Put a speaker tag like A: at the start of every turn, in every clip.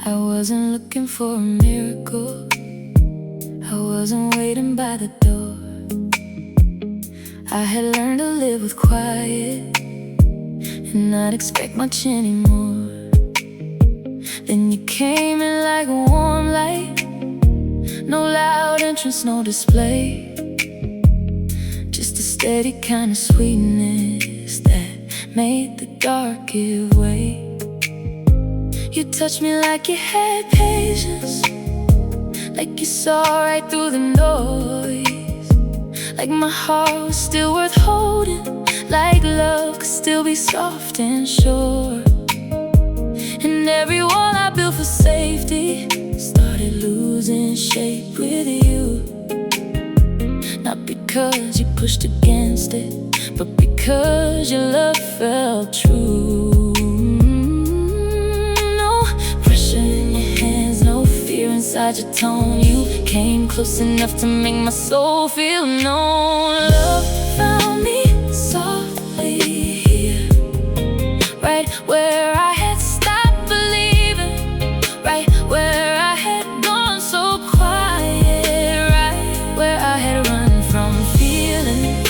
A: I wasn't looking for a miracle. I wasn't waiting by the door. I had learned to live with quiet and not expect much anymore. Then you came in like a warm light. No loud entrance, no display, just a steady kind of sweetness that made the dark give way. You touched me like you had patience, like you saw right through the noise, like my heart was still worth holding, like love could still be soft and sure. And every wall I built for safety started losing shape with you. Not because you pushed against it, but because your love felt true. No pressure in your hands, no fear inside your tone. You came close enough to make my soul feel known. Love found me softly here, right where I had stopped believing, right where I had gone so quiet, right where I had run from feeling.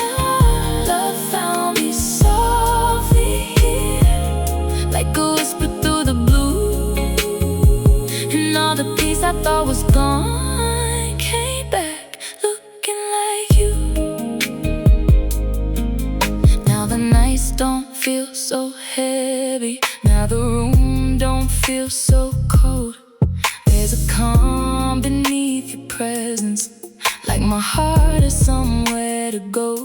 A: Love found me softly here, like a whisper through the blue. And all the peace I thought was gone came back looking like you. Now the nights don't feel so heavy, now the room don't feel so cold. There's a calm beneath your presence, like my heart is somewhere to go.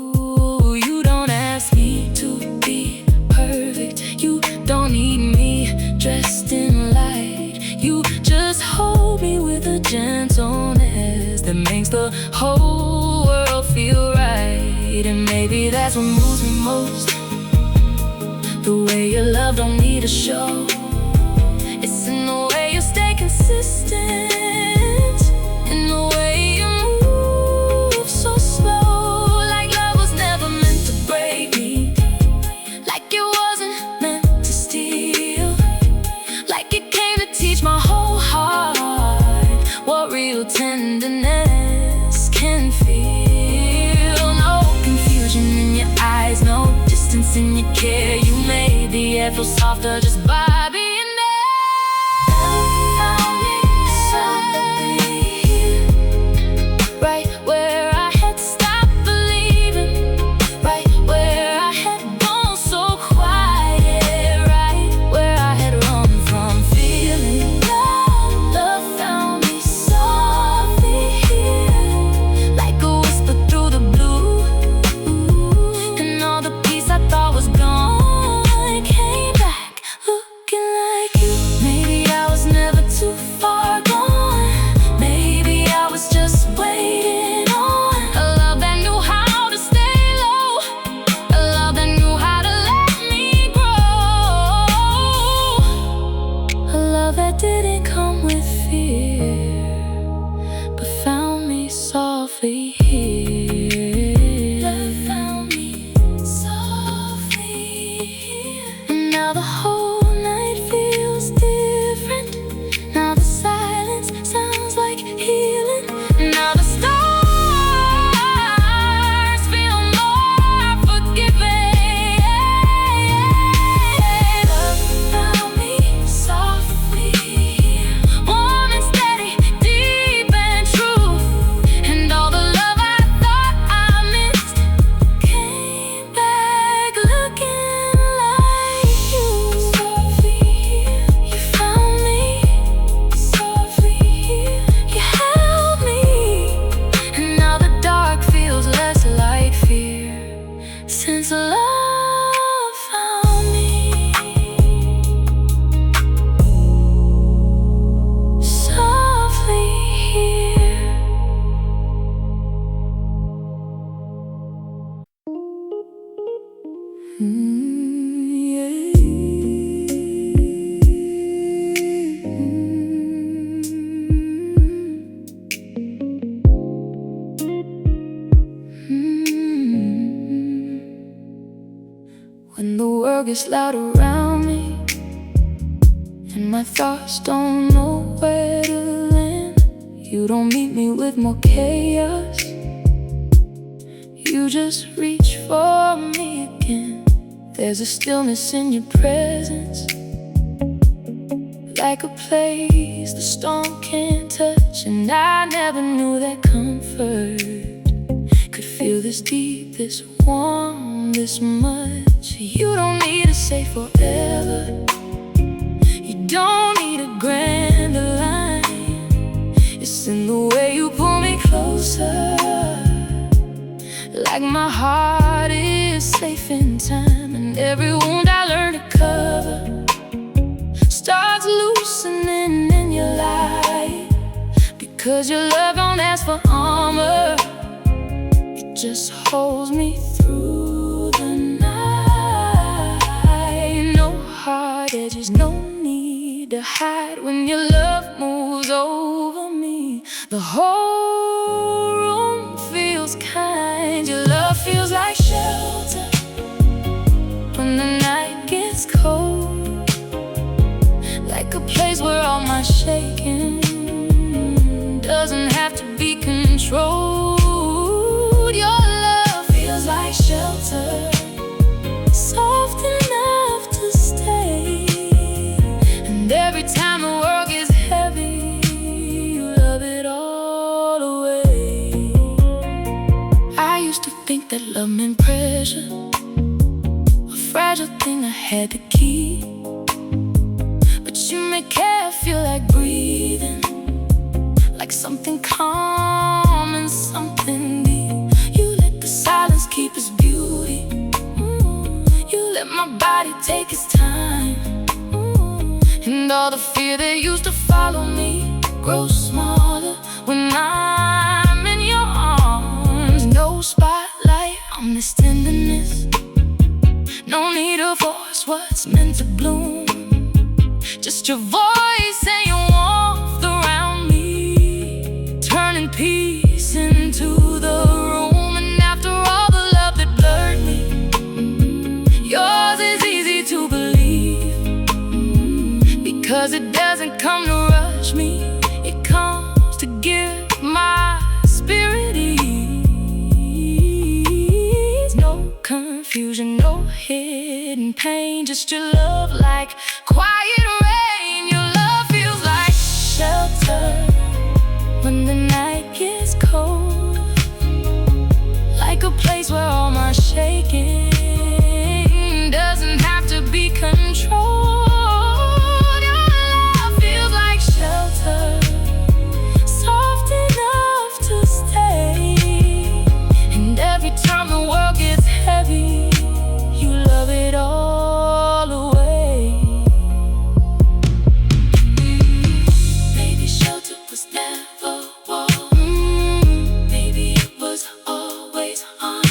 A: You don't ask me to be perfect, you don't need me dressed in light. You just hold me with a gentleness that makes the whole world feel right. And maybe that's what moves me most, the way your love don't need a show. It's in the way you stay consistent, in the way you move so slow, like love was never meant to break me, like it wasn't meant to steal, like it came to teach my whole heart what real tenderness can feel. No confusion in your eyes, no distance in your care. You made the air feel softer just by being there. Love found me softly here, right where I had stopped believing, right where I had gone so quiet, right where I had run from feeling. Love found me softly here, like a whisper through the blue. And all the peace I thought was gone came back looking like you. Maybe I was never too far gone, maybe I was just waiting on a love that knew how to stay low, a love that knew how to let me grow, a love that didn't come with fear, but found me softly here. Love found me softly here. And now the whole night feels different. Now the silence sounds like healing. Now the stars feel more forgiving. Love found me softly here, warm and steady, deep and true. And all the love I thought I missed came back looking like you. Softly here, you found me. Softly here, you held me. And now the dark feels less like fear, since love found me. Softly here. When the world gets loud around me and my thoughts don't know where to land. You don't meet me with more chaos, you just reach for me again. There's a stillness in your presence, like a place the storm can't touch. And I never knew that comfort could feel this deep, this warm, this much. You don't need to say forever, you don't need a grand line. It's in the way you pull me closer, like my heart is safe in time. And every wound I learn to cover starts loosening in your light, because your love don't ask for armor, it just holds me through the night. No hard edges, no need to hide. When your love moves over me, the whole room feels kind. Your love feels like shelter when the night gets cold, like a place where all my shaking doesn't have to be controlled. Your love feels like shelter, soft enough to stay. And every time the world gets heavy, you love it all away. I used to think that love meant pressure, a fragile thing I had to keep. But you make care feel like breathing, like something calm and something deep. You let the silence keep its beauty. You let my body take its time. And all the fear that used to follow me grows smaller when I'm in your arms. No spotlight on this tenderness, no need to force what's meant to bloom. Just your voice and your warmth around me, turning peace into the room. And after all the love that blurred me, yours is easy to believe, because it doesn't come to rush me, it comes to give my spirit ease. No confusion, no hidden pain, just your love like quiet rain. Your love feels like shelter when the night gets cold, like a place where all my shaking doesn't have to be controlled. Your love feels like shelter, soft enough to stay. And every time the world gets heavy, you love it all away. Maybe shelter was never warm, maybe it was always on.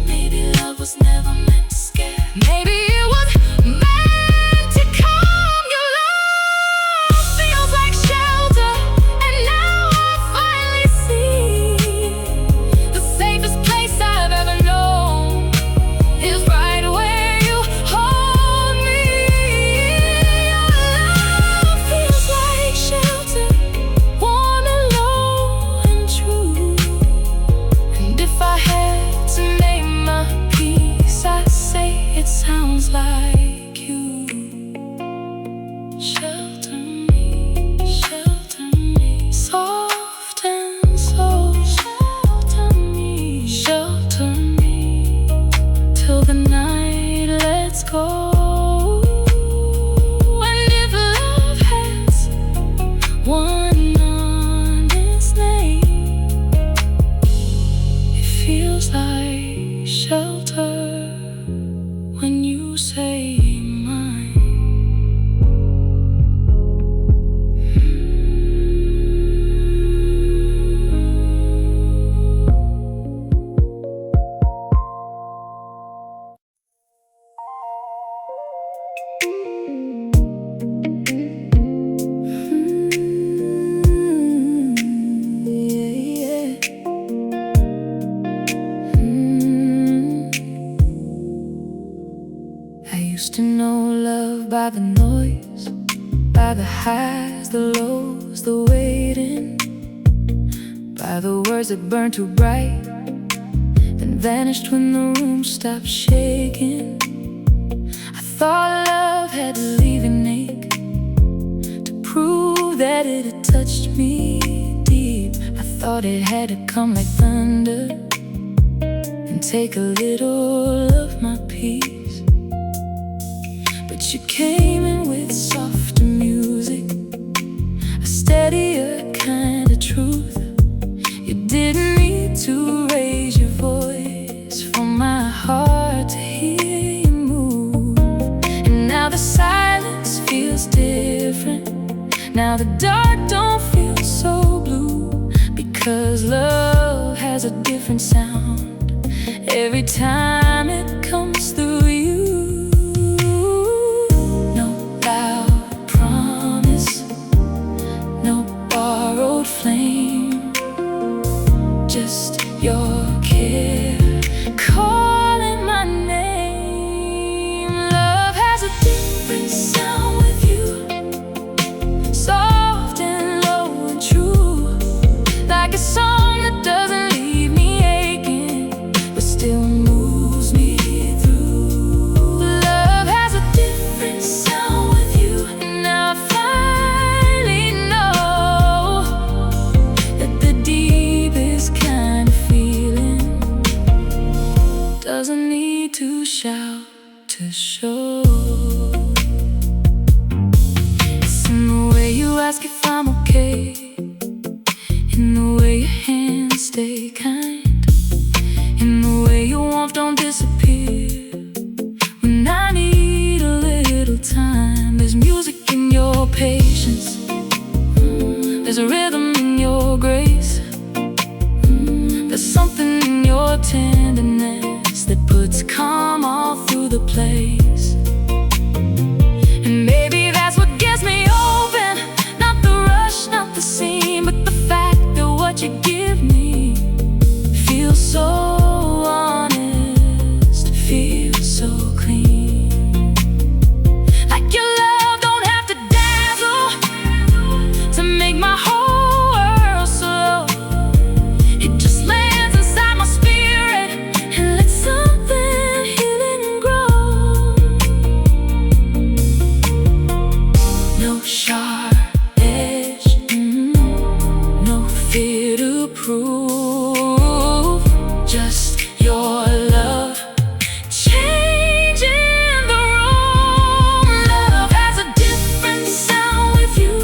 A: Maybe love was never meant to scare, maybe it was meant to calm. Your love feels like shelter, and now I finally see the safest place I've ever known is right where you hold me. Your love feels like shelter, warm and low and true. And if I had to name my peace, I'd say it sounds like you. Shelter me, soft and slow. Shelter me, till the night lets go. And if love has one honest name, it feels like shelter when you say mine. I used to know love by the noise, by the highs, the lows, the waiting, by the words that burned too bright, then vanished when the room stopped shaking. I thought love had to leave an ache to prove that it had touched me deep. I thought it had to come like thunder and take a little of my peace. But you came in with softer music, a steadier kind of truth. You didn't need to raise your voice for my heart to hear you move. And now the silence feels different. Now the dark don't feel so blue, because love has a different sound every time it comes through you. No loud promise, no borrowed flame, just your care calling my name. Love has a different sound with you, soft and low and true, like a song that doesn't leave me aching, but still moves me through. Love has a different sound with you, and now I finally know that the deepest kind of feeling doesn't need to shout to show. It's in the way you ask if I'm okay, in the way your hands stay kind, in the way your warmth don't disappear when I need a little time. There's music in your patience, there's a rhythm in your grace, there's something in your tenderness that puts calm all through the place. And maybe that's what gets me open, not the rush, not the scene, but the fact that what you give me feels so honest, feels so clean. Like your love don't have to dazzle to make my whole world slow. It just lands inside my spirit and lets something healing grow. No sharp edge, no fear to prove, just your love changing the room. Love has a different sound with you,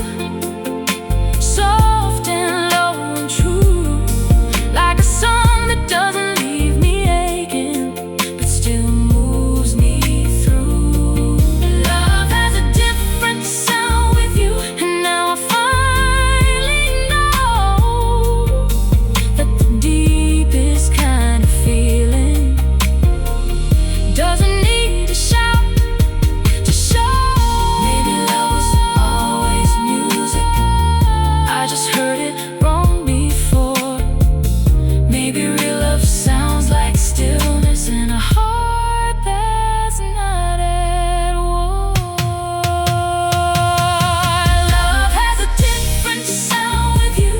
A: soft and low and true, like a song that doesn't leave me aching, but still moves me through. Love has a different sound with you, and now I finally know that the deepest kind of feeling doesn't need to shout to show. Maybe love was always music, I just heard it wrong before. Maybe real love sounds like stillness in a heart that's not at war. Love has a different sound with you,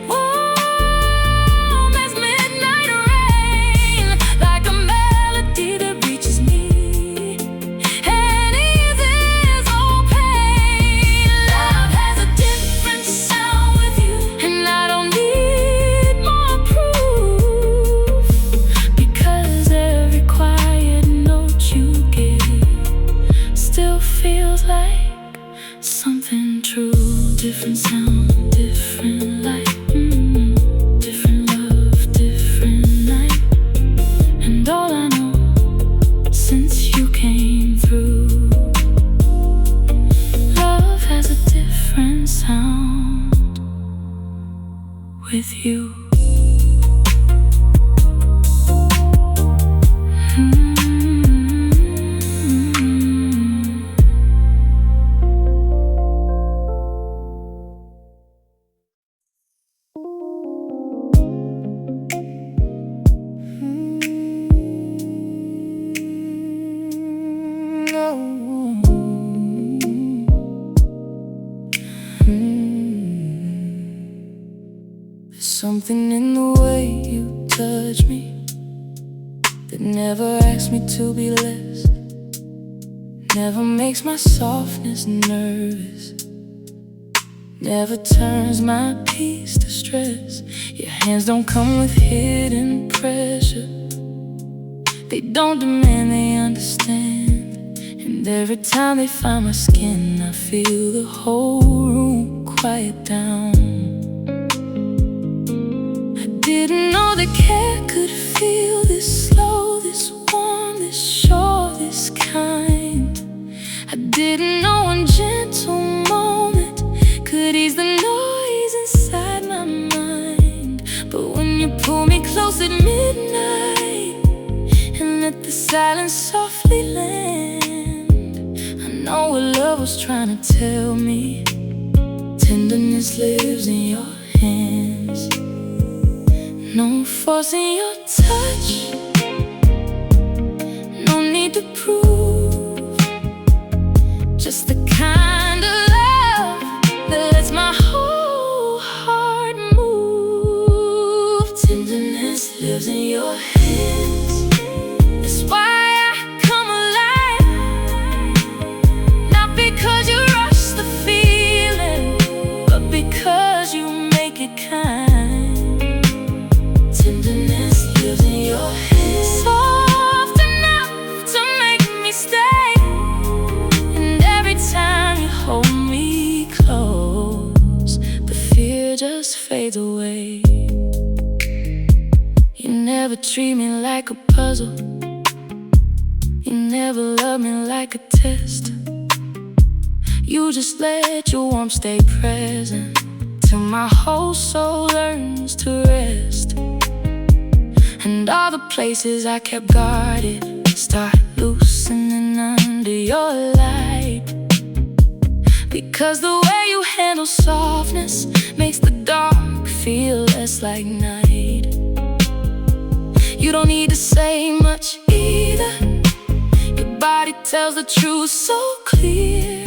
A: warm as midnight rain, like a melody that reaches me and eases all pain. Love has a different sound with you, and I don't need more proof, because every quiet note you give still feels like something true. Different sound, different light, different love, different night. And all I know since you came through, love has a different sound with you. something in the way you touch me that never asks me to be less, never makes my softness nervous, never turns my peace to stress. Your hands don't come with hidden pressure, they don't demand, they understand. And every time they find my skin, I feel the whole room quiet down. I didn't know that care could feel this slow, this warm, this sure, this kind. I didn't know one gentle moment could ease the noise inside my mind. But when you pull me close at midnight and let the silence softly land, I know what love was trying to tell me. Tenderness lives in your hands, no forcing your touch, no need to prove, just the kind of love that lets my whole heart move. Tenderness lives in your hands, it's why I come alive. Not because you rush the feeling, but because you make it kind. Tenderness lives in your hands, soft enough to make me stay. And every time you hold me close, the fear just fades away. You never treat me like a puzzle, you never love me like a test. You just let your warmth stay present till my whole soul learns to rest. And all the places I kept guarded start loosening under your light. Because the way you handle softness makes the dark feel less like night. You don't need to say much either, your body tells the truth so clear.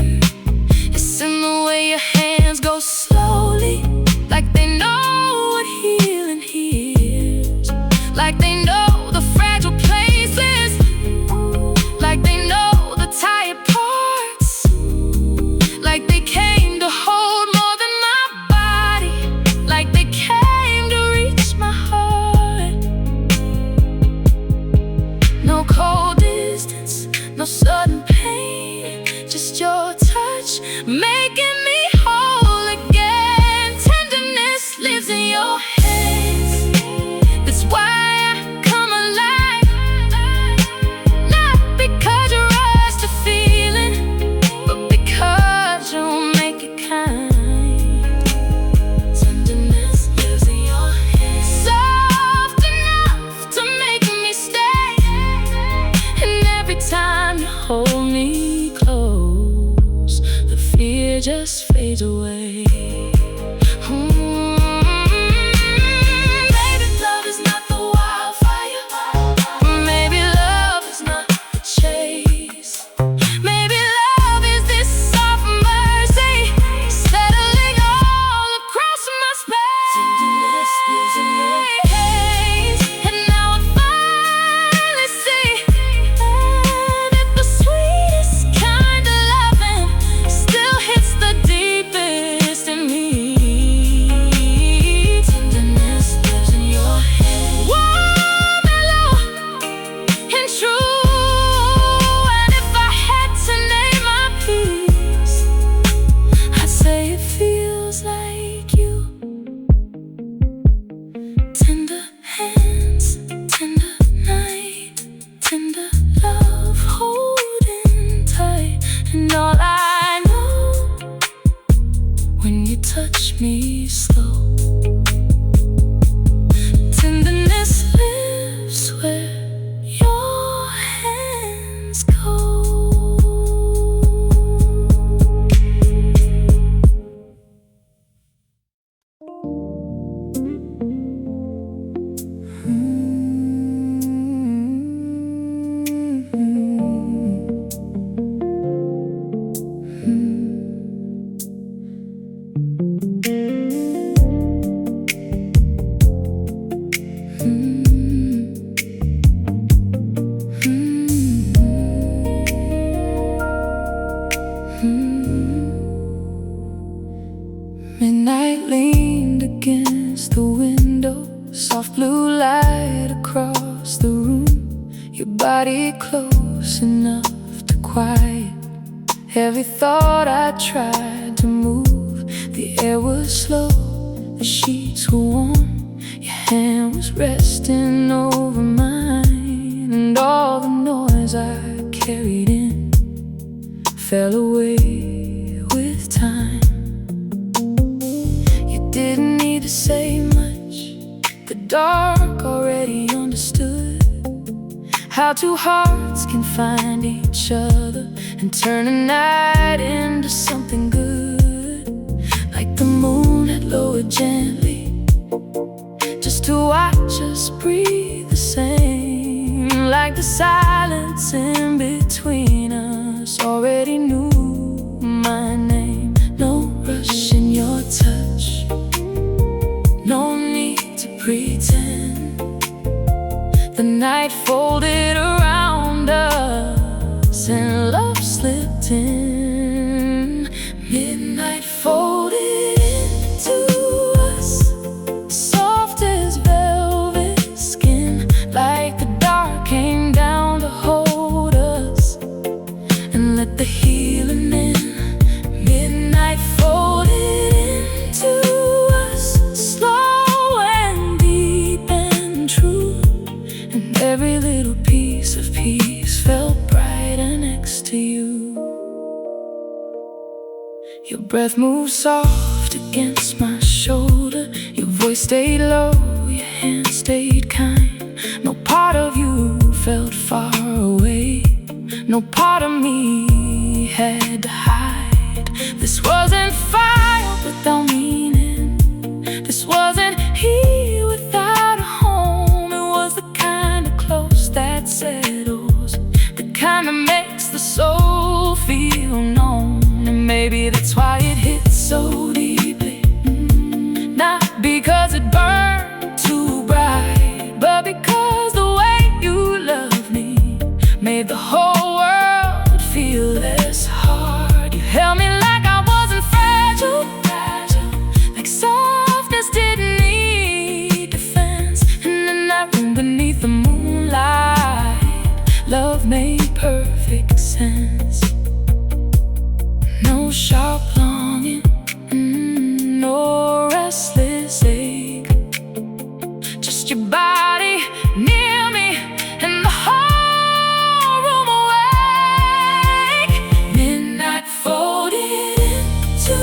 A: It's in the way your hands go slowly, like they know what healing hears, like they know the fragile places, like they know the tired parts, like they came to hold more than my body, like they came to reach my heart. No cold distance, no sudden pain, just your touch making me whole again. Tenderness lives in your hands, that's why I come alive. Not because you rush the feeling, but because you make it kind. Tenderness lives in your hands, soft enough to make me stay. And every time you hold me close, the fear just fades away. Maybe love is not the wildfire, maybe love is not the chase, maybe love is this soft mercy settling all across my space. Tenderness lives in your hands, and now I finally see that the sweetest kind of loving still hits the deepest in me. Tenderness lives in your hands, warm and low and true. And if I had to name my peace, I'd say it feels like you. Tender hands, tender night, tender love holding tight. And all I know, when you touch me slow, tenderness lives where your hands go. blue light across the room, your body close enough to quiet every thought. I tried to move, the air was slow, the sheets were warm, your hand was resting over mine, and all the noise I carried in fell away with time. You didn't need to say much, the dark already understood how two hearts can find each other and turn a night into something good. Like the moon had lowered gently, just to watch us breathe the same. Like the silence in between us already knew my name. No rush in your touch, no need to pretend. The night folded around us and love slipped in. Midnight folded into us, soft as velvet skin. Like the dark came down to hold us and let the healing in. Midnight folded into us, slow and deep and true, and every little piece of peace felt brighter next to you. Your breath moved soft against my shoulder, your voice stayed low, your hand stayed kind. No part of you felt far away, no part of me had to hide. This wasn't fire without meaning, this wasn't here without a home. It was the kind of close that settles, the kind that makes the soul feel known. And maybe that's why it hit so deeply, not because it burned too bright, but because the way you loved me made the whole world feel less hard. You held me like I wasn't fragile, like softness didn't need defense. And in that room beneath the moonlight, love made perfect sense. No sharp longing, no restless ache, just your body near me and the whole room awake. Midnight folded into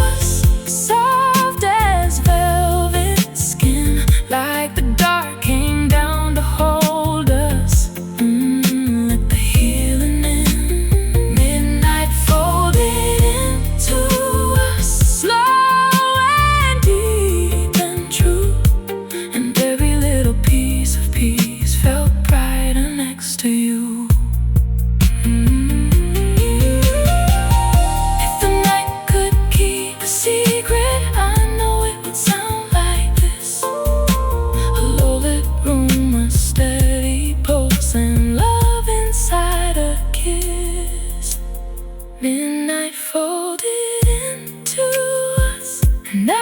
A: us, soft as velvet skin. Like the dark came down to hold us, let the healing in. Midnight folded into us, slow and deep and true, and every little piece of peace felt brighter next to you. If the night could keep a secret, I know it would sound like this. A low-lit room, a steady pulse, and love inside a kiss. Midnight folded into us, and I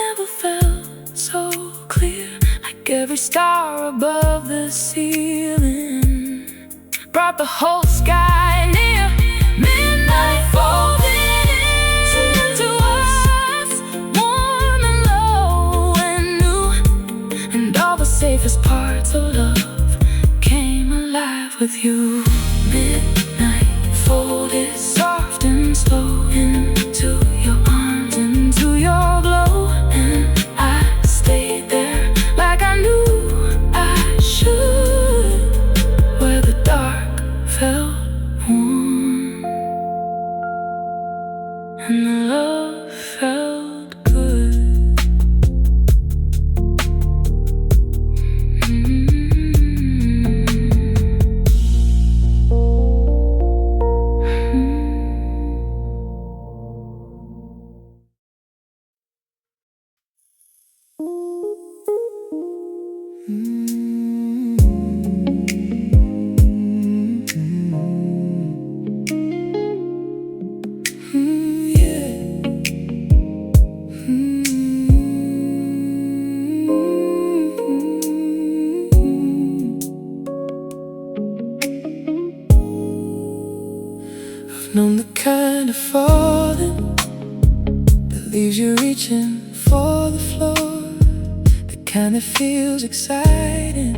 A: never felt so clear. Like every star above the ceiling brought the whole sky near. Midnight folded into us, warm and low and new, and all the safest parts of love came alive with you. Midnight folded soft and slow into your arms, into your glow, and I stayed there like I knew I should, where the dark felt warm and the love felt good. leaves you reaching for the floor, the kind that feels exciting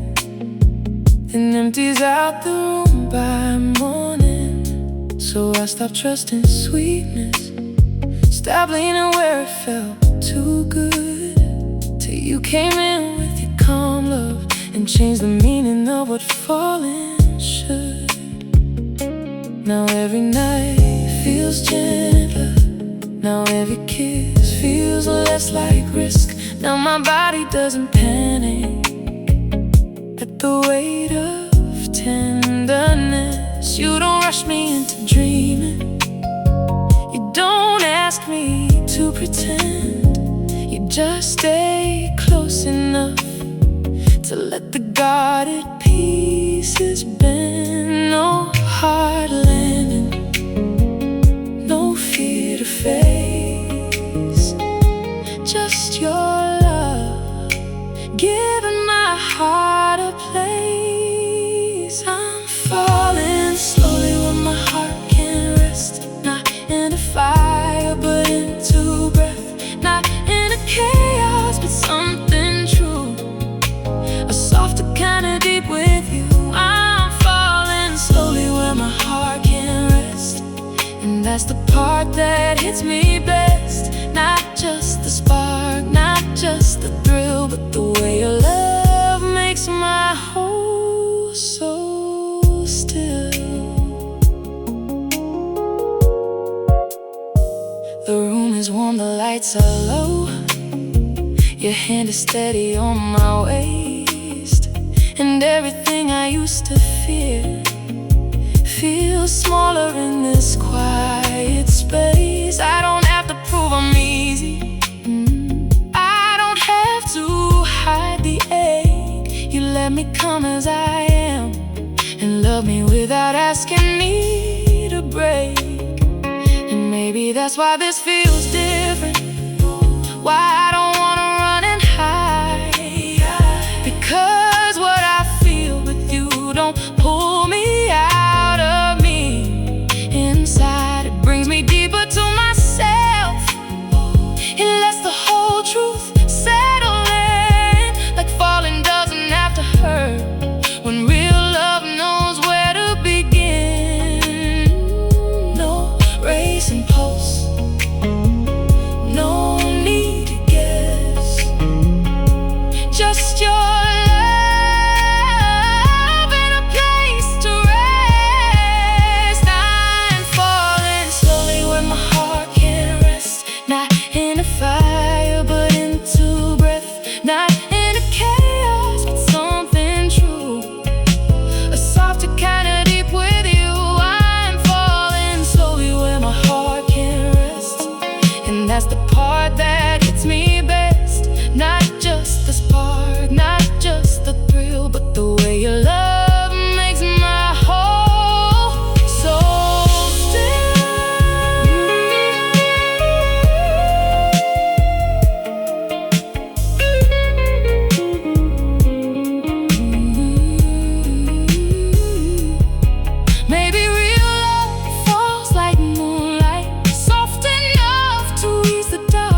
A: and empties out the room by morning. So I stopped trusting sweetness, stopped leaning where it felt too good, till you came in with your calm love and changed the meaning of what falling should. Now every night feels gentler, now every kiss feels less like risk. Now my body doesn't panic at the weight of tenderness. You don't rush me into dreaming, you don't ask me to pretend. You just stay close enough to let the guarded pieces bend. No hard landing, no fear to face, just your love giving my heart a place. I'm falling slowly when my heart can't rest, not in a fire but into breath, not in a chaos but something true, a softer kind of deep with you. I'm falling slowly where my heart can't rest, and that's the part that hits me best. Not just the spark, not just the thrill, but the way your love makes my whole soul still. The room is warm, the lights are low, your hand is steady on my waist, and everything I used to fear feels smaller in this quiet space. I don't have to prove I'm easy, I don't have to hide the ache. You let me come as I am and love me without asking me to break. And maybe that's why this feels different, why I don't wanna run and hide, because what I feel with you don't pull me out of me inside. It brings me deeper to myself, it lets the whole truth settle in, like falling doesn't have to hurt when real love knows where to begin. No racing pulse, no need to guess, just your love and a place to rest. I'm falling slowly where my heart can't rest, not in a fire but into breath, not in a chaos but something true, a softer kind of deep with you. I'm falling slowly where my heart can't rest, and that's the part that hits me best. Not just the spark, not just the thrill, but the way your love makes my whole soul still. Maybe real love falls like moonlight, soft enough to ease the dark.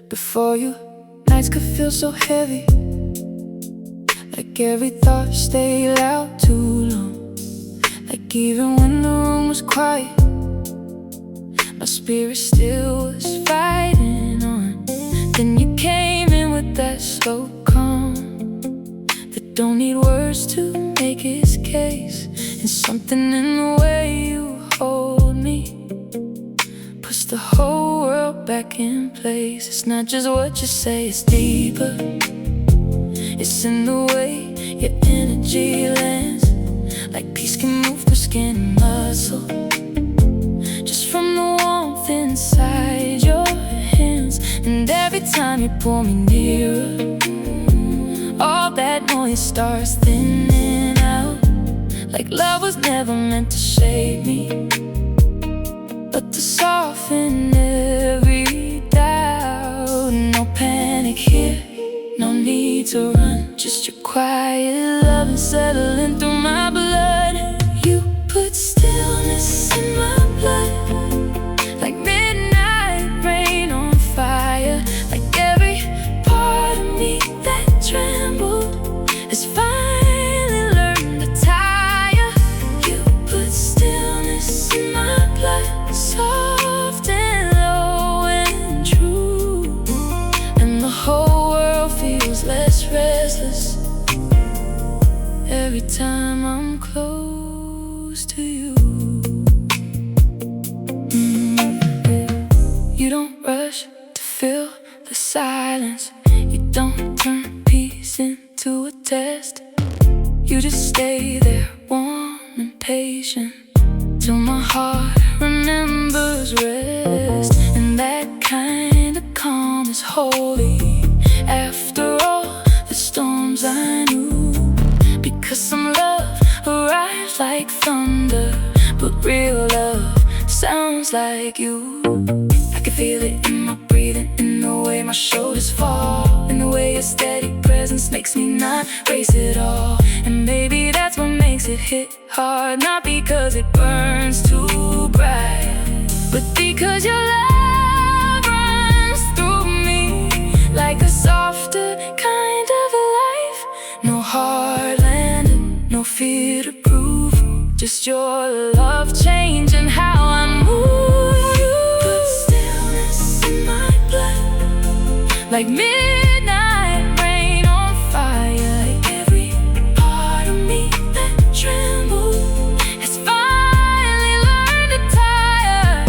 A: before you. Nights could feel so heavy, like every thought stayed loud too long. Like even when the room was quiet, my spirit still was fighting on. Then you came in with that slow calm that don't need words to make its case. And something in the way you hold me puts the whole world back in place. It's not just what you say, it's deeper. It's in the way your energy lands, like peace can move through skin and muscle, just from the warmth inside your hands. And every time you pull me nearer, all that noise starts thinning out. Like love was never meant to shape me, but to soften every doubt. No panic here, no need to run, just your quiet love and settling through my blood. You put stillness in my blood, like midnight rain on fire. Like every part of me that trembled has finally learned to tire. You put stillness in my blood, soft and low and true, and the whole world feels less restless every time I'm close to you. You don't rush to fill the silence, you don't turn peace into a test. You just stay there, warm and patient, till my heart remembers rest. And that kind of calm is holy after all the storms I knew, because some love arrives like thunder, but real love sounds like you. I can feel it in my breathing, in the way my shoulders fall, in the way your steady presence makes me not race at all. And maybe that's what makes it hit hard, not because it burns too bright, but because your love runs through me like a softer kind of life. No hard landing, no fear to prove, just your love changing how I move. Put stillness in my blood, like midnight rain on fire. Like every part of me that trembled has finally learned to tire.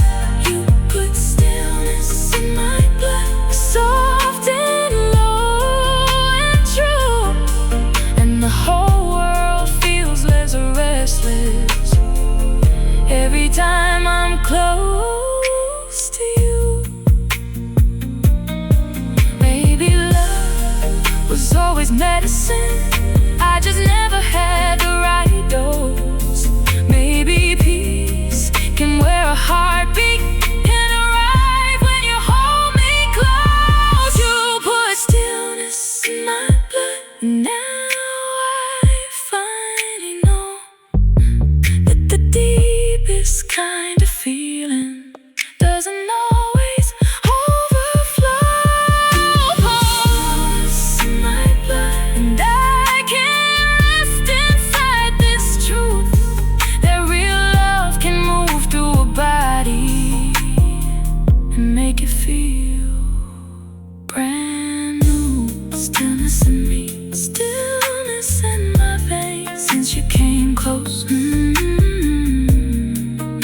A: You put stillness in my blood, soft and low and true, and the whole world feels less restless every time I'm close to you. Maybe love was always medicine, I just never had the right dose. Maybe peace can wear a heartbeat and arrive when you hold me close. You put stillness in my blood, now I finally know that the deepest kind of feeling doesn't always overflow. Stillness in my blood, and I can rest inside this truth, that real love can move through a body and make it feel brand new. Stillness in me, stillness in my veins. Since you came close,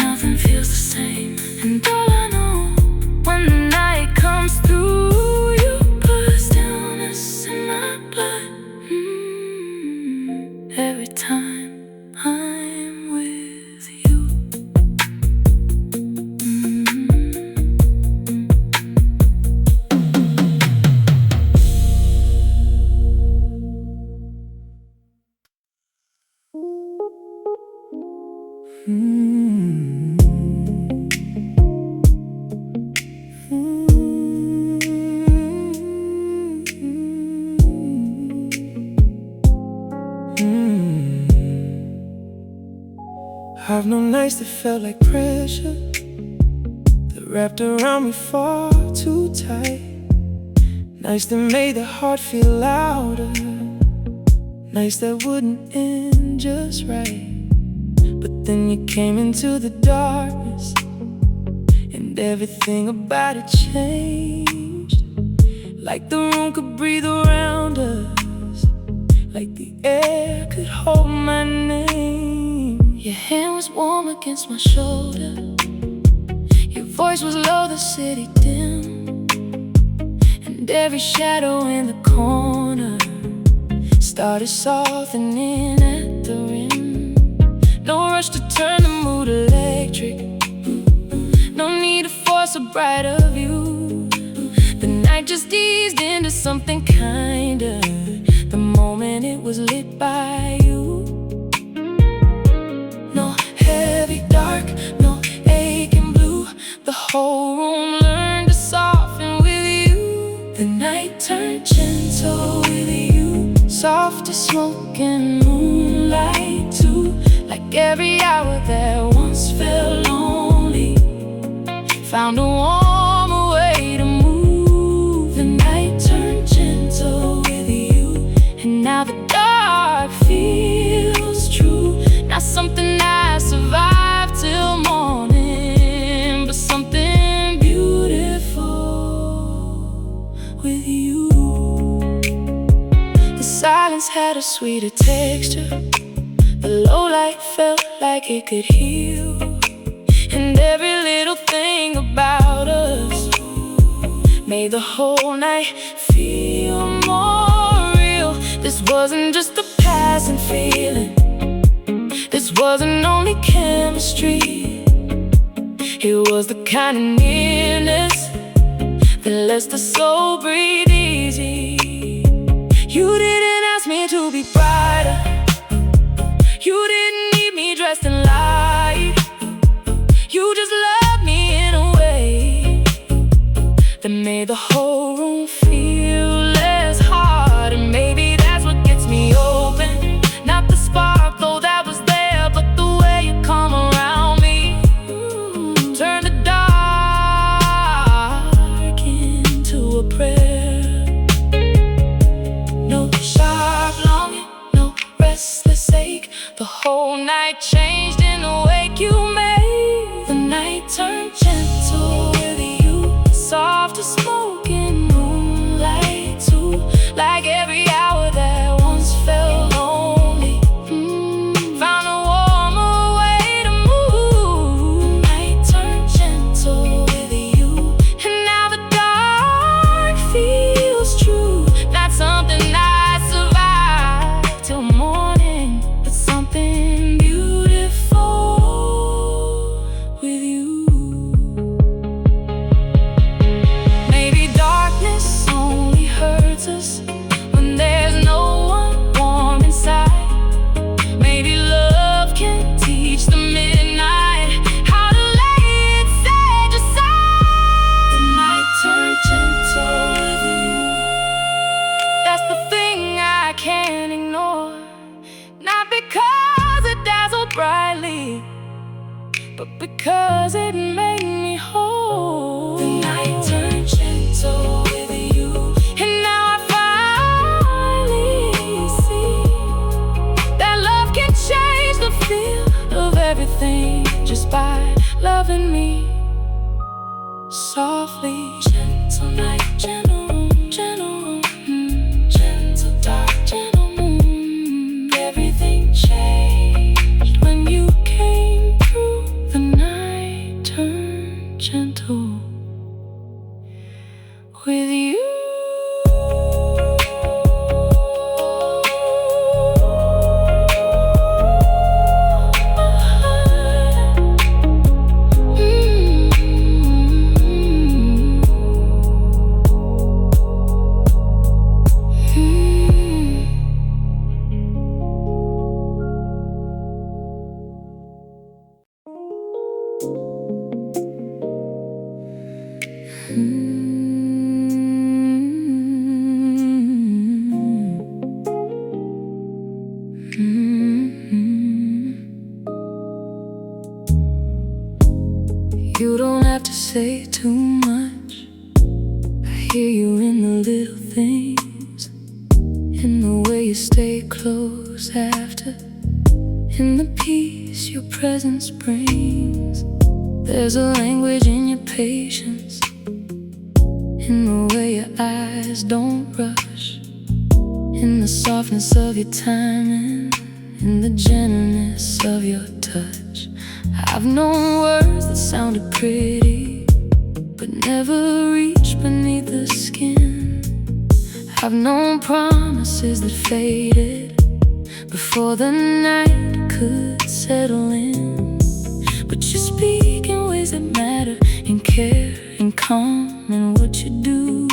A: nothing feels the same. And all I know, when the night comes through, you put stillness in my blood. Every time I'm with you. I've known nights that felt like pressure, that wrapped around me far too tight.
B: Nights that made the heart feel louder, nights that wouldn't end just right. But then you came into the darkness, and everything about it changed. Like the room could breathe around us, like the air could hold my name. Your hand was warm against my shoulder, your voice was low, the city dim, and every shadow in the corner started softening at the rim. No rush to turn the mood electric, no need to force a brighter view. The night just eased into something kinder the moment it was lit by you. No heavy dark, no aching blue, the whole room learned to soften with you. The night turned gentle with you, soft as smoke and moonlight too. Like every hour that once felt lonely found a warmer way to move. The night turned gentle with you, and now the dark feels true. Not something I survived till morning, but something beautiful with you. The silence had a sweeter texture, the low light felt like it could heal, and every little thing about us made the whole night feel more real. This wasn't just a passing feeling, this wasn't only chemistry. It was the kind of nearness that lets the soul breathe easy. You didn't ask me to be brighter, you didn't need me dressed in light. You just loved me in a way that made the whole room feel less hard. And maybe that's what gets me open, not the spark though that was there, but the way you come around me. Turn the dark into a prayer. No sharp longing, no restless ache, the whole night changed in the wake you made. The night turned gentle with you, soft as smoke and moonlight too. Like every hour that once felt lonely found a warmer way to move. The night turned gentle with you, and now the dark feels true. Not something I survived till morning, but something beautiful with you. Maybe darkness only hurts us when there's no one warm inside. Maybe love can teach the midnight how to lay its edge aside. The night turned gentle with you, that's the thing I can't ignore. Not because it dazzled brightly, but because it made me whole. The night turned gentle with you, and now I finally see that love can change the feel of everything just by loving me softly. Gentle night, gentle room, gentle room, gentle dark, gentle moon. Everything changed when you came through. The night turned gentle with you. You don't have to say too much. I hear you in the
A: little things, in the way you stay close after, in the peace your presence brings. There's a language in your patience, in the way your eyes don't rush, in the softness of your timing, in the gentleness of your touch. I've known words that sounded pretty, but never reached beneath the skin. I've known promises that faded before the night could settle in. But you speak in ways that matter, in care, in calm, in what you do.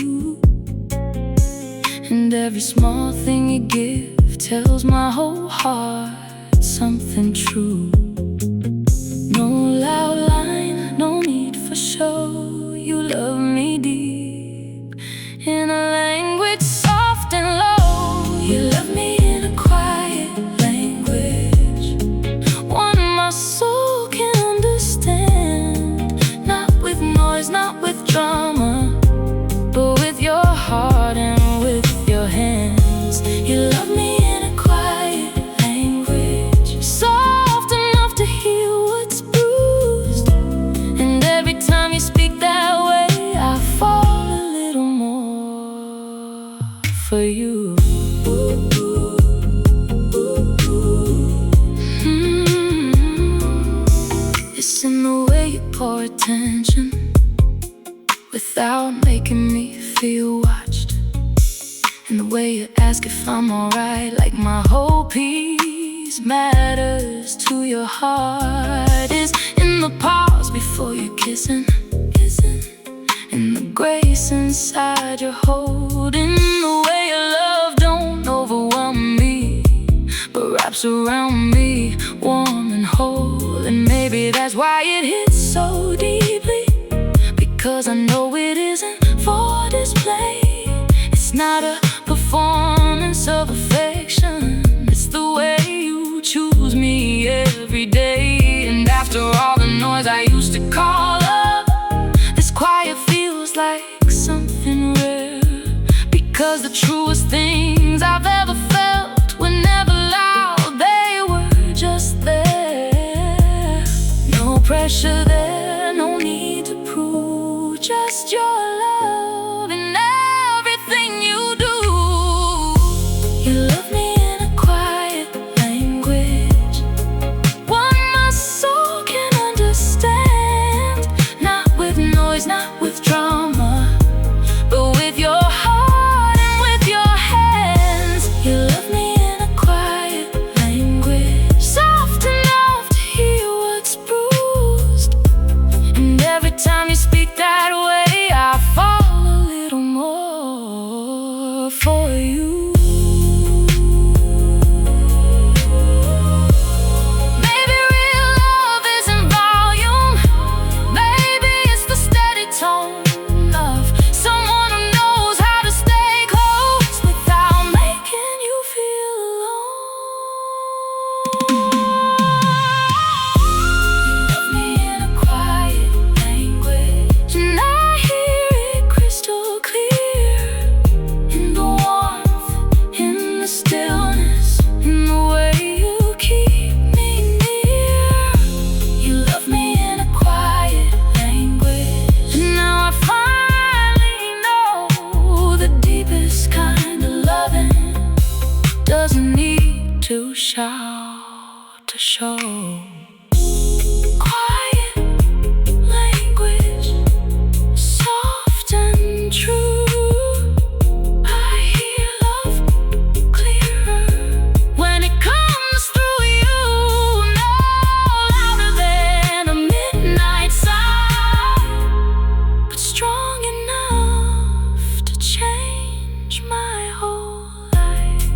A: And every small thing you give tells my whole heart something true. No loud line, no need for show. You love me deep, in a language soft and low. You love me in a quiet language, one my soul can understand. Not with noise, not with drama, but with your heart and with your hands. You love me in a quiet language, soft enough to heal what's bruised. And every time you speak that way, I fall a little more for you. It's in the way you pour attention without making me feel watched, in the way you ask if I'm alright, like my whole piece matters to your heart. Is in the pause before you're kissing, in the grace inside your holding, the way your love don't overwhelm me, but wraps around me warm and whole. And maybe that's why it hits so deeply, because I know it isn't for display. It's not a performance of affection, it's the way you choose me every day. And after all the noise I used to call up, this quiet feels like something rare, because the truest things I've ever felt were never loud, they were just there. No pressure there, no need to prove, just your love in everything you do. You love me in a quiet language, one my soul can understand. Not with noise, not with drama, but with your heart and with your hands. You love me in a quiet language, soft enough to hear what's bruised. And every time you speak that way, I fall a little more for you. Maybe real love isn't volume, maybe it's the steady tone of someone who knows how to stay close without making you feel alone. You love me in a quiet language, and I hear it crystal clear, in the warmth, in the stillness, in the way you keep me near. You love me in a quiet language, and now I finally know the deepest kind of loving doesn't need to shout to show. Quiet language, soft and true. I hear love clearer when it comes through you. No louder than a midnight sigh, but strong enough to change my whole life.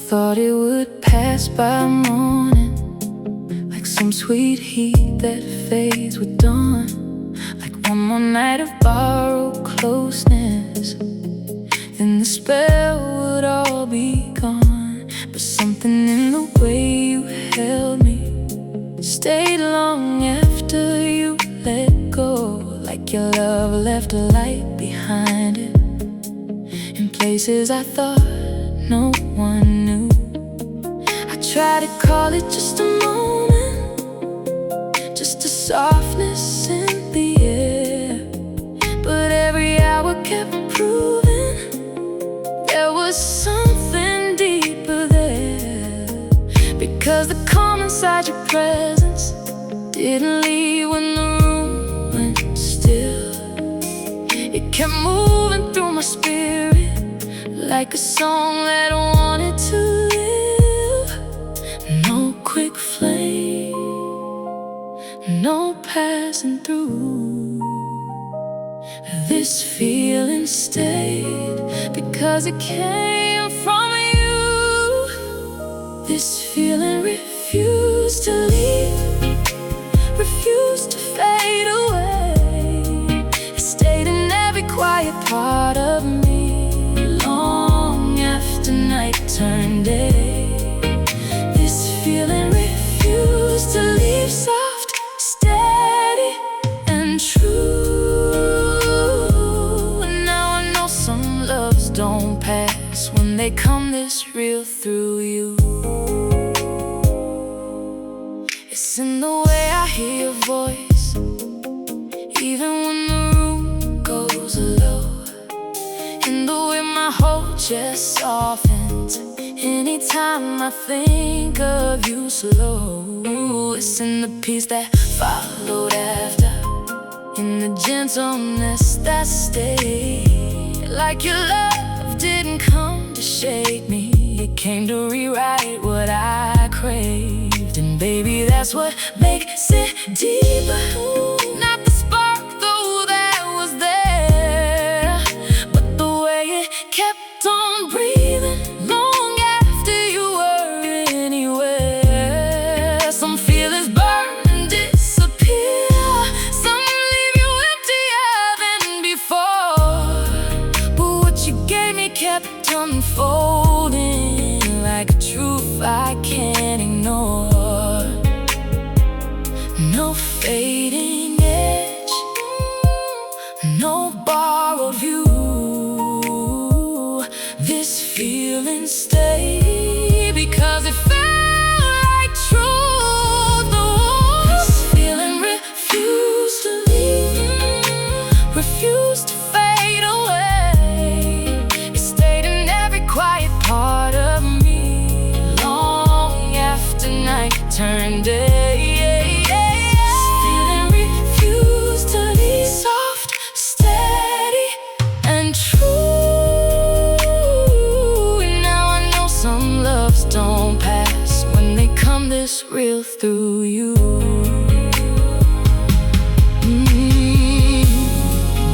A: Thought it would pass by morning, like some sweet heat that fades with dawn. Like one more night of borrowed closeness, then the spell would all be gone. But something in the way you held me stayed long after you let go. Like your love left a light behind it, in places I thought no one knew. I try to call it just a moment, just a softness in the air, but every hour kept proving there was something deeper there. Because the calm inside your presence didn't leave when the room went still. It kept moving through my spirit like a song that wanted to live. No quick flame, no passing through. This feeling stayed because it came from you. This feeling refused to leave, refused to fade away. It stayed in every quiet part of me, long after night turned day. This feeling refused to leave, soft, steady, and true. And now I know some loves don't pass when they come this real through you. It's in the way I hear your voice, even when the room goes low, in the way my whole chest softens anytime I think of you slow. It's in the peace that followed after, in the gentleness that stayed. Like your love didn't come to shake me, it came to rewrite what I craved. And baby, that's what makes it deeper. Not the spark though that was there, but the way it kept on breathing long after you were anywhere. Some feelings burn and disappear, some leave you emptier than before. But what you gave me kept unfolding like a truth I can't ignore. No fading edge, no borrowed view. This feeling stayed because it felt like truth. This feeling refused to leave, refused to fade away. It stayed in every quiet part of me, long after night turned day. Don't pass when they come this real through you.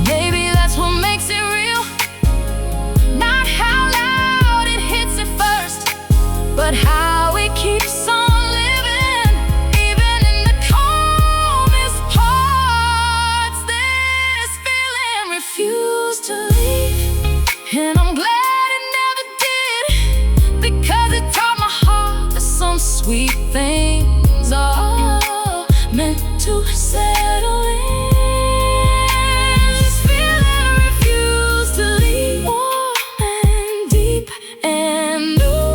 A: Maybe that's what makes it real. Not how loud it hits at first, but how it keeps on living, even in the calmest parts. This feeling refused to leave, and I'm glad because it taught my heart that some sweet things are meant to settle in. This feeling refused to leave, warm and deep and new.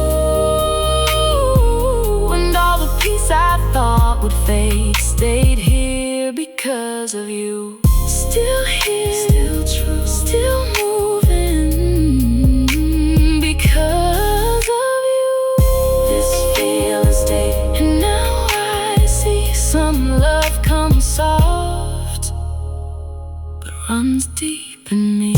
A: And all the peace I thought would fade stayed here because of you. Still here, still true, still moving because soft, but runs deep in me.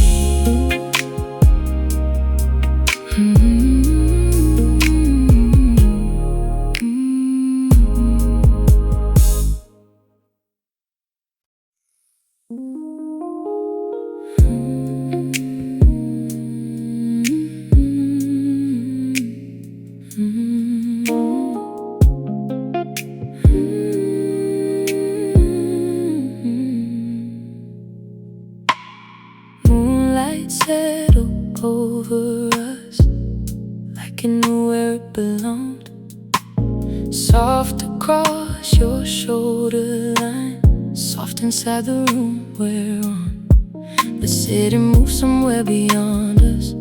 A: it knew where it belonged. Soft across your shoulder line, soft inside the room we're on. The city moved somewhere beyond us,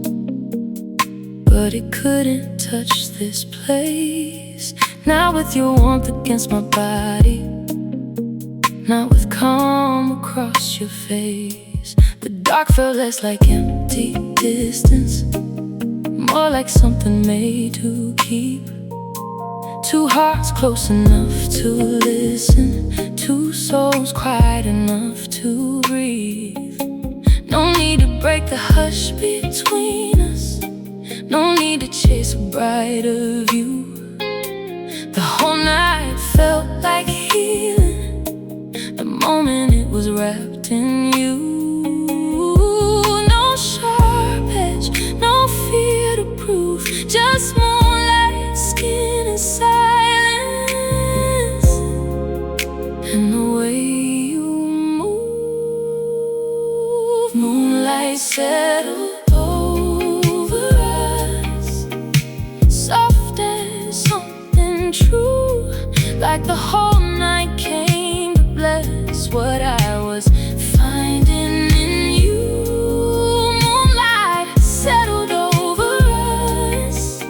A: but it couldn't touch this place. Not with your warmth against my body, not with calm across your face. The dark felt less like empty distance, more like something made to keep. Two hearts close enough to listen, two souls quiet enough to breathe. No need to break the hush between us, no need to chase a brighter view. The whole night felt like healing, the moment it was wrapped in you. No sharp edge, no fear to prove, just moonlight, skin and silence. And the way you move, moonlight settled over us, soft as something true, like the whole night came to bless what I was finding in you. Moonlight settled over us,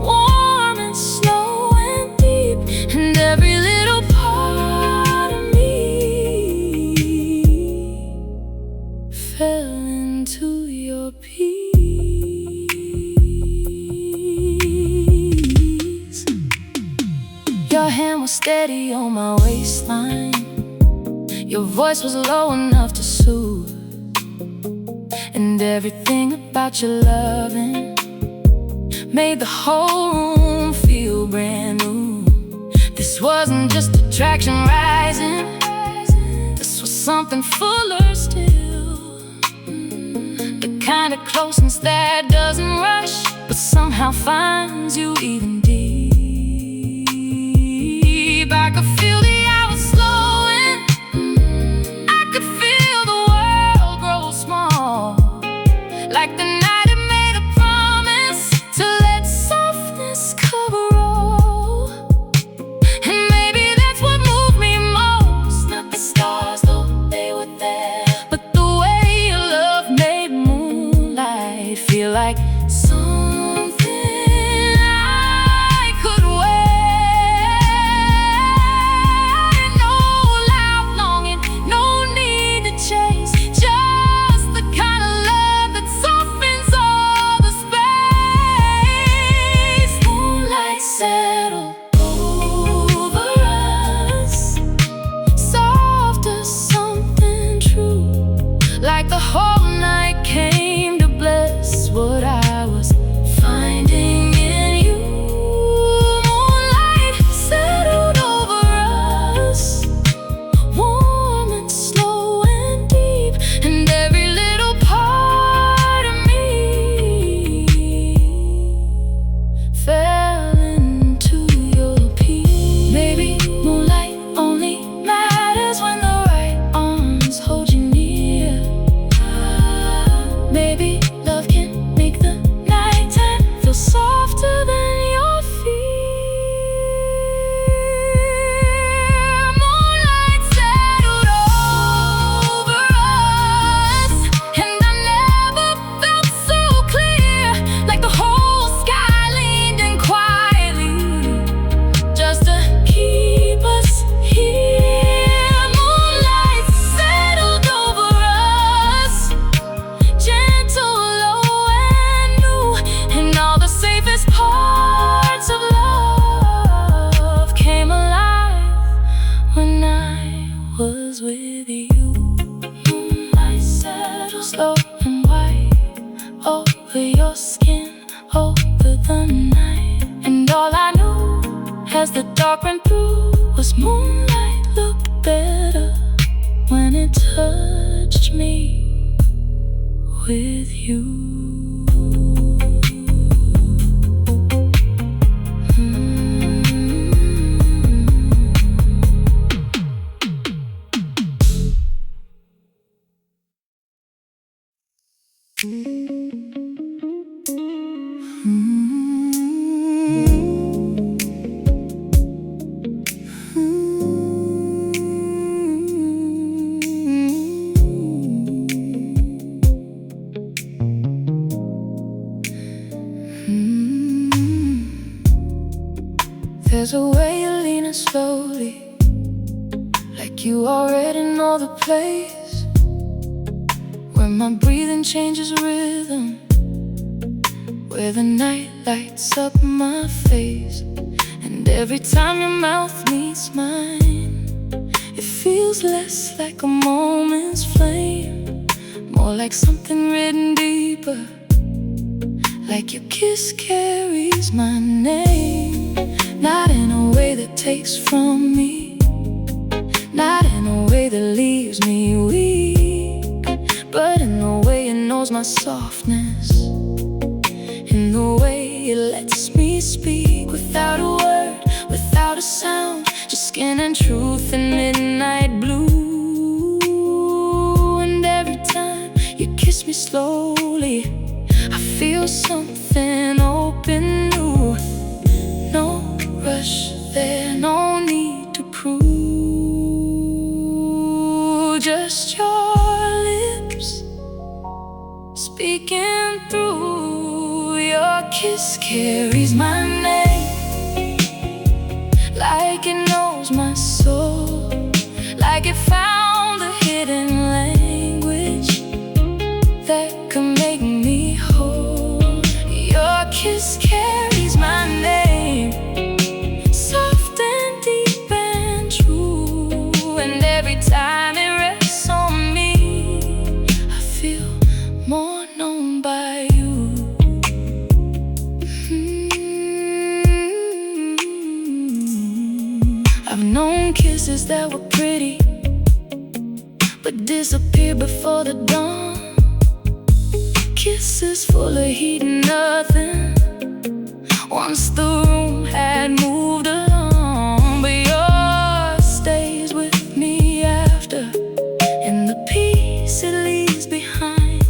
A: warm and slow and deep, and every little part of me fell into your peace. Your hand was steady on my waistline, your voice was low enough to soothe, and everything about your loving made the whole room feel brand new. This wasn't just attraction rising, this was something fuller still. The kind of closeness that doesn't rush, but somehow finds you even deep. I could feel the hours slowing, I could feel the world grow small, like the night it made a promise to let softness cover all. And maybe that's what moved me most, not the stars though they were there, but the way your love made moonlight feel like something I could wear. No loud longing, no need to chase, just the kind of love that softens all the space. Moonlight settled over us, soft as something true, like the whole night came to bless what I was finding in you. Moonlight settled over us, warm and slow and deep, and every little part of me fell into your peace. Maybe moonlight only matters when the right arms hold you near. Maybe love can make the nighttime feel softer than your fear. Moonlight settled over us, and I never felt so clear, like the whole sky leaned in quietly, just to keep us here. Moonlight settled over us, gentle, low and new, and all the safest parts of love came alive when I was with you. Moonlight settled slow and white over your skin, over the night, and all I knew as the dark went through was moonlight looked better when it touched me with you. There's a way you're leaning slowly, like you already know the place, where my breathing changes rhythm, where the night lights up my face. And every time your mouth meets mine, it feels less like a moment's flame, more like something written deeper, like your kiss carries my name. Not in a way that takes from me, not in a way that leaves me weak, but in the way it knows my softness, in the way it lets me speak without a word, without a sound, just skin and truth in midnight blue. And every time you kiss me slowly, I feel something open new. No rush there, no need to prove, just your lips speaking through. Your kiss carries my name, like it knows my soul, like it found a hidden language that could make me whole. Your kiss carries my name, soft and deep and true. And every time it rests on me, I feel more known by you. I've known kisses that were pretty, but disappeared before the dawn. Kisses full of heat and nothing, once the room had moved along. But yours stays with me after, and the peace it leaves behind,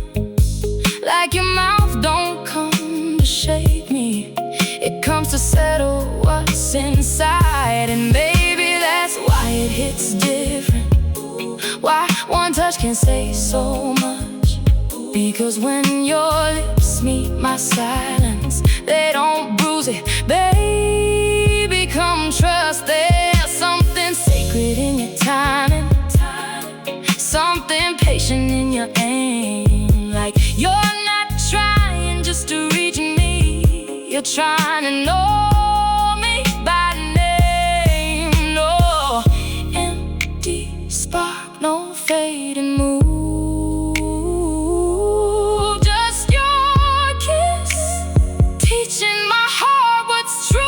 A: like your mouth don't come to shake me, it comes to settle what's inside. And baby, that's why it hits different, why one touch can say so much. Because when your lips meet my silence, they don't bruise it, they become trust. There's something sacred in your timing, something patient in your aim, like you're not trying just to reach me, you're trying to know me by name. No empty spark, no fading mood, just your kiss teaching my heart what's true.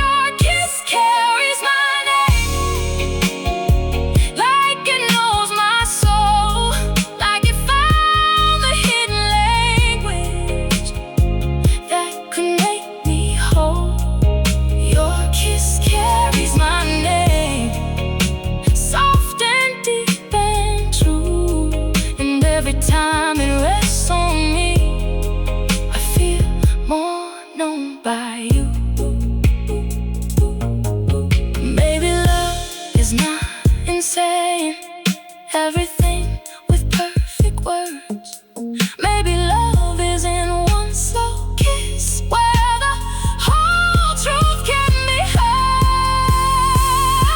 A: Your kiss carries my name, like it knows my soul, like it found the hidden language that could make me whole. Your kiss carries my name, soft and deep and true. And every time it rests on me, I feel more known by you. Maybe love is not insane, everything with perfect words. Maybe love is in one slow kiss, where the whole truth can be heard.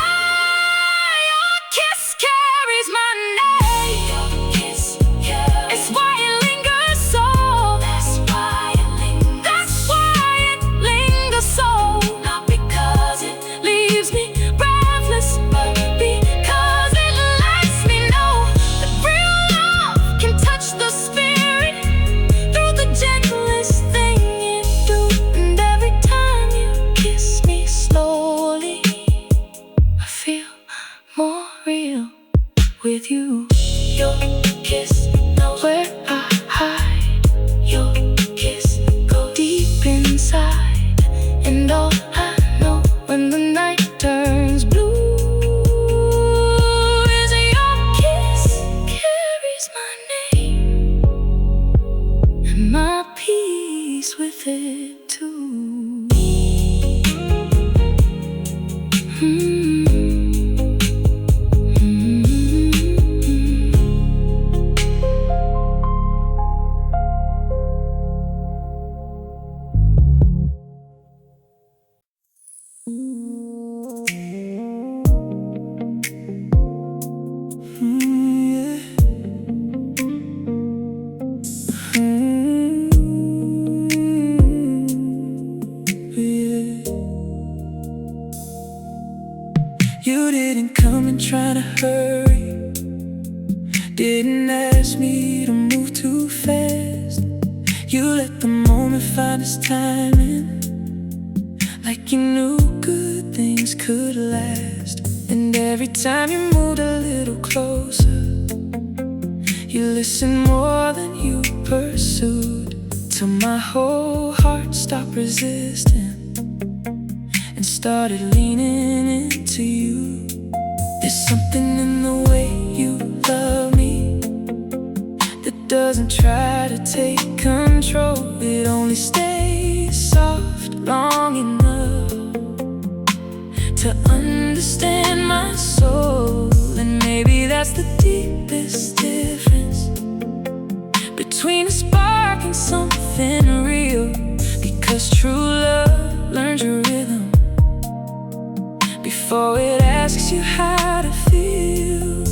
A: Your kiss carries my name, it's why it lingers so. That's why it lingers so. Not because it leaves me breathless, but because it lets me know that real love can touch the spirit through the gentlest thing it do. And every time you kiss me slowly, I feel more real with you. Your kiss knows where I hide, your kiss goes deep inside. And all I know when the night turns blue is your kiss carries my name, and my peace with it too.
B: a hurry, didn't ask me to move too fast. You let the moment find its timing, like you knew good things could last. And every time you moved a little closer, you listened more than you pursued, till my whole heart stopped resisting and started leaning into you. There's something in the way you love me that doesn't try to take control. It only stays soft long enough to understand my soul. And maybe that's the deepest difference between a spark and something real. Because true love learns your rhythm before it asks you how to feel.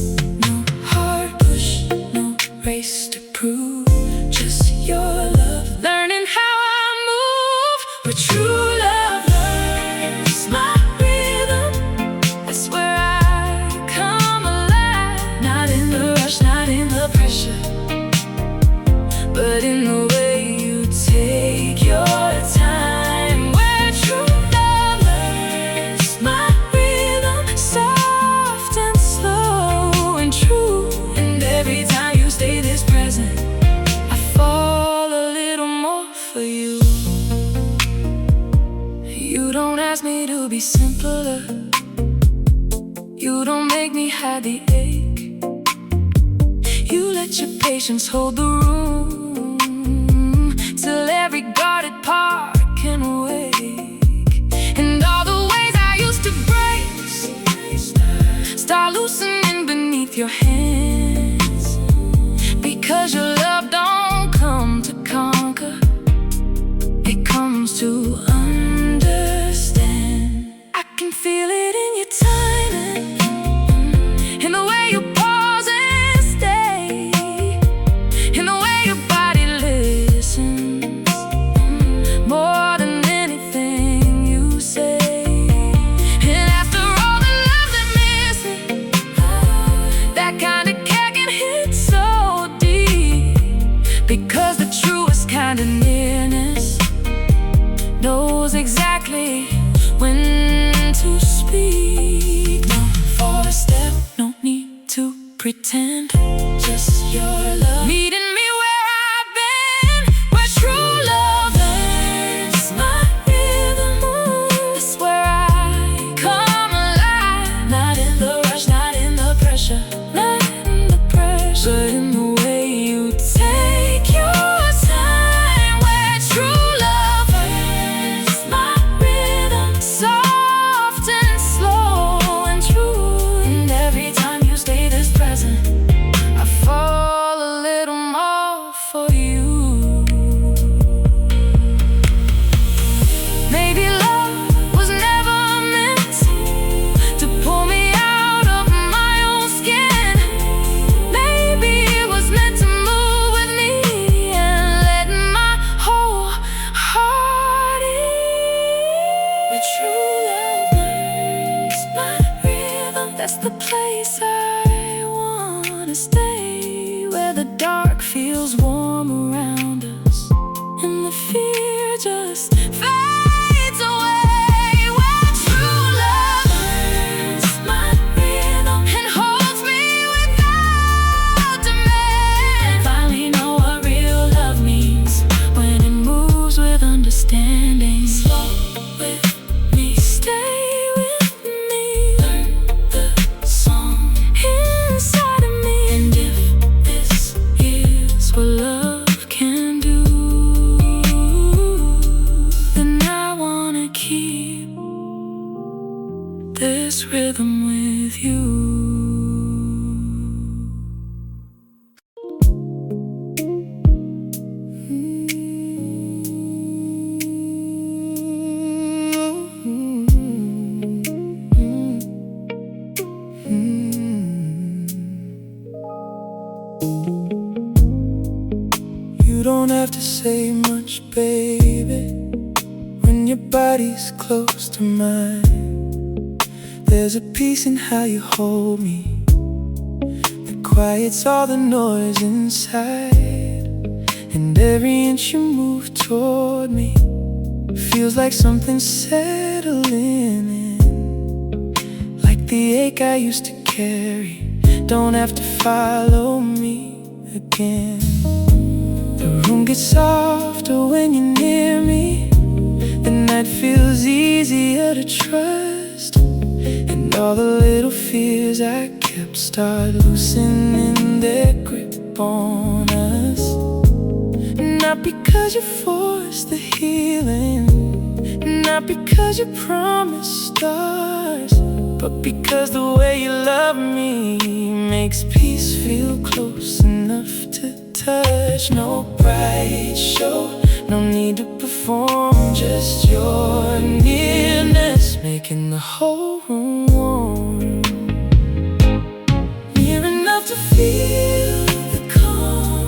B: No hard push, no race to prove, just your love learning how I move. But true love learns my rhythm. That's where I come alive. Not in the rush, not in the pressure, but in the way you take your time. Where true love learns my rhythm, soft and slow and true. And every time you stay this present, I fall a little more for you. You don't ask me to be simpler, you don't make me hide the ache. You let your patience hold the room till every guarded part can wake. And all the ways I used to brace start loosening beneath your hands, because your love don't come to conquer, it comes to understand. I can feel it in your timing, in the way you pause and stay, in the way your body listens, more than anything you say. And after all the love that's missing, that kind of care can hit so deep, because the truest kind of nearness knows exactly when to speak. No forward step, no need to pretend, just your love meeting me where I've been. Where true love learns my rhythm, that's where I come alive. Not in the rush, not in the pressure, not in the pressure, but in the way you take your time. Where true love learns my rhythm, soft and slow and true. And every time you stay this present, I fall a little more for you. Maybe love was never meant to pull me out of my own skin. Maybe it was meant to move with me and let my whole heart in. But true love learns my rhythm, that's the place I wanna stay, where the dark feels warm around us and the fear just fades away. Where true love learns my rhythm and holds me without demand. Finally know what real love means, when it moves with understanding. Slow with me, stay with me, learn the song inside of me. And if this is what love can do, then I wanna keep this rhythm with you. You don't have to say much, baby, when your body's close to mine. There's a peace in how you hold me, quiets all the noise inside. And every inch you move toward me feels like something's settling in. Like the ache I used to carry don't have to follow me again. The room gets softer when you're near me. The night feels easier to trust. And all the little fears I kept start loosening their grip on us. Not because you forced the healing, not because you promised stars, but because the way you love me makes peace feel close enough to touch. No bright show, no need to perform, just your nearness making the whole room warm. Near enough to feel the calm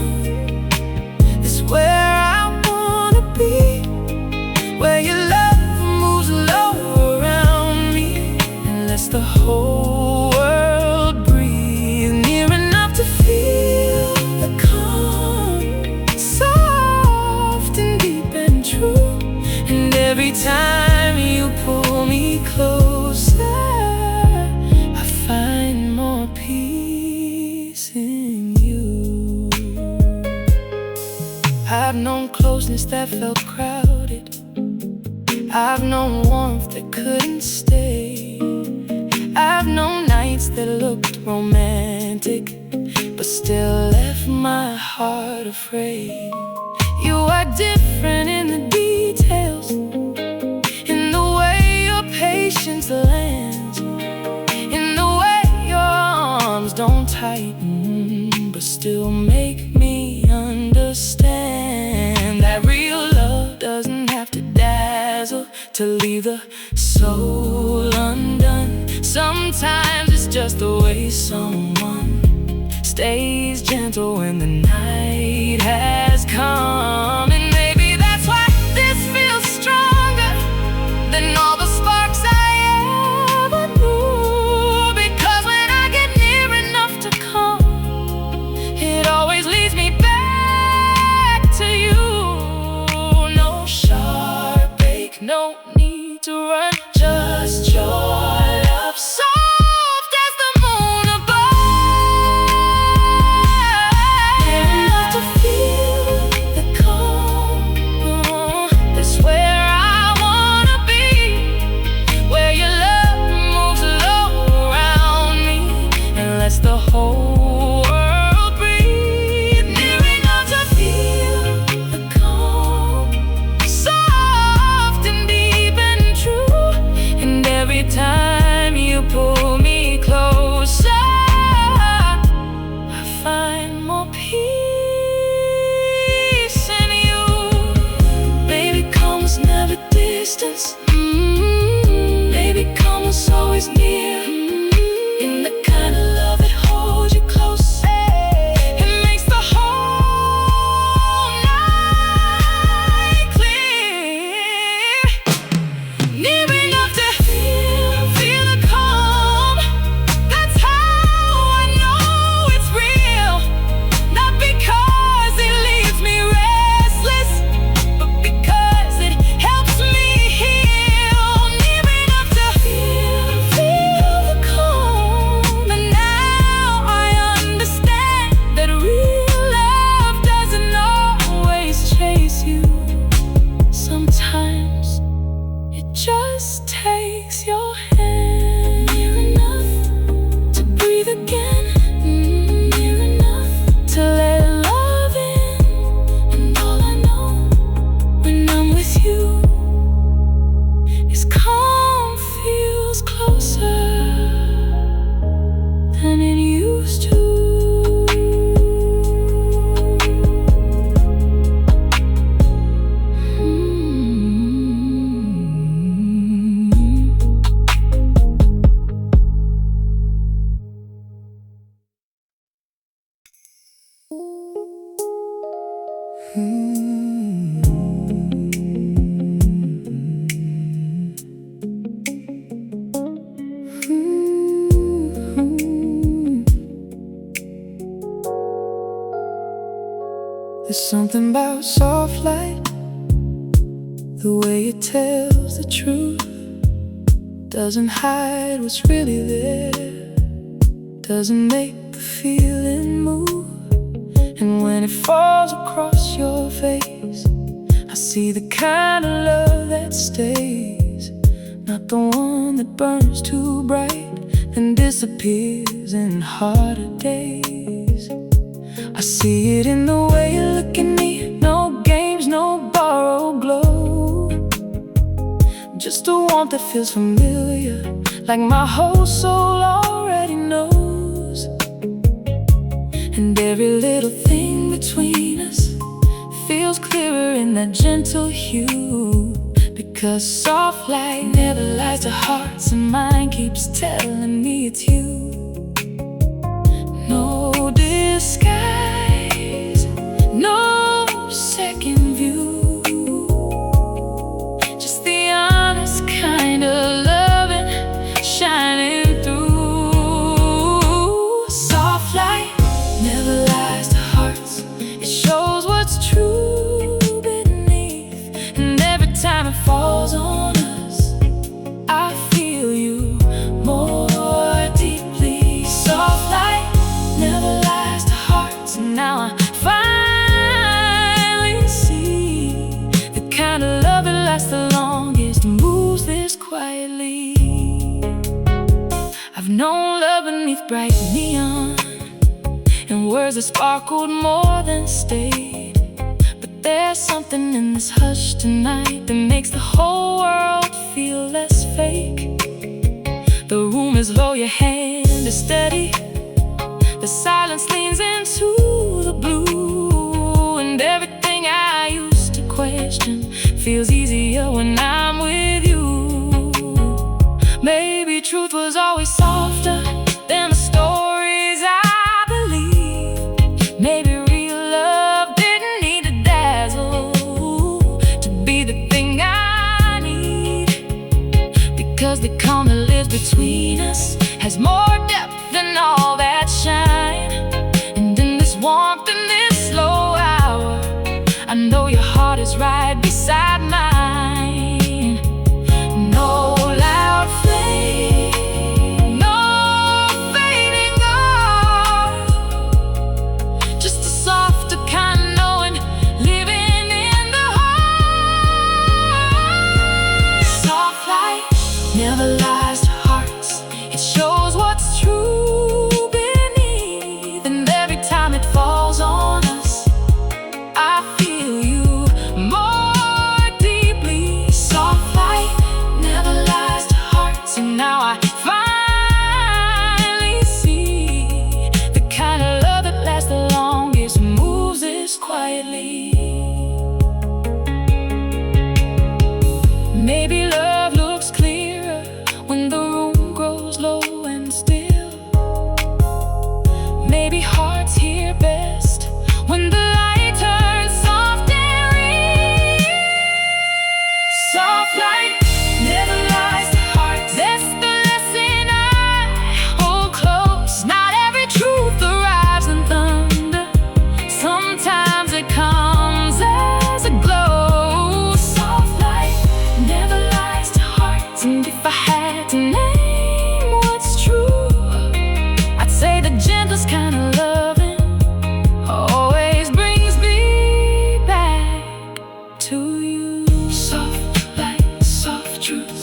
B: is where I wanna be, where your love moves low around me and lets the whole world breathe. Near enough to feel the calm, soft and deep and true. And every time you pull me closer, I find more peace in you. I've known closeness that felt crowded. I've known warmth that couldn't stay. I've known nights that looked romantic but still left my heart afraid. You are different in the details, in the way your patience lands, in the way your arms don't tighten but still make me understand that real love doesn't have to dazzle to leave the soul undone. Sometimes it's just the way someone stays gentle when the night has come. And maybe that's why this feels stronger than all the sparks I ever knew. Because when I get near enough to come, it always leads me back to you. No sharp ache, no need to run, just your love, soft as the moon above. Near enough to feel the calm, that's where I wanna be, where your love moves low around me and lets the whole world breathe. Near enough to feel the calm, soft and deep and true. And every time you pull me closer, I find more peace in you. Baby, calm was never distance. Baby, calm was always near. In the kind of love that holds you close, it makes the whole night clear. Near enough to feel the calm, that's how I know it's real. Not because it leaves me restless, but because it helps me heal. Near enough to feel the calm. And now I understand that real love doesn't always chase you. Sometimes it just takes your hand. Near enough to breathe again, near enough to let love in. And all I know when I'm with you is calm feels closer than it used to. something about soft light, the way it tells the truth, doesn't hide what's really there, doesn't make the feeling move. And when it falls across your face, I see the kind of love that stays, not the one that burns too bright and disappears in harder days. I see it in the way you look at me, no games, no borrowed glow, just a warmth that feels familiar, like my whole soul already knows. And every little thing between us feels clearer in that gentle hue, because soft light never lies to hearts, and mine keeps telling me it's you. No disguise, no second view, just the honest kind of loving shining through. Soft light never lies to hearts, it shows what's true beneath. And every time it falls on us, I feel you more deeply. Soft light never lies to hearts, and now I finally see the kind of love that lasts the longest, moves this quietly. I've known love beneath bright neon, and words that sparkled more than stayed, but there's something in this hush tonight that makes the whole world feel less fake. The room is low, your hand is steady, the silence leans into the blue, and everything I used to question feels easier when I'm with you. Maybe truth was always softer than the stories I believe. Maybe real love didn't need to dazzle to be the thing I need, because the calm that lives between us has more depth than all that shine. And in this warmth, in this slow hour, I know your heart is right beside mine. No loud flame, no fading gold, just a softer kind of knowing, living in the heart. Soft light never lies to hearts, it shows what's true beneath. And every time it falls on us, I feel you more deeply. Soft light never lies to hearts, and now I finally see the kind of love that lasts the longest, moves this quietly. Maybe love looks clearer when the room grows low and still. Maybe hearts hear best when the light turns soft and real. Soft light never lies to hearts, that's the lesson I hold close. Not every truth arrives in thunder, sometimes it comes as a glow. Soft light never lies to hearts, and if I had to name what's true, I'd say the gentlest kind of loving always brings me back to you. Soft light, soft truth,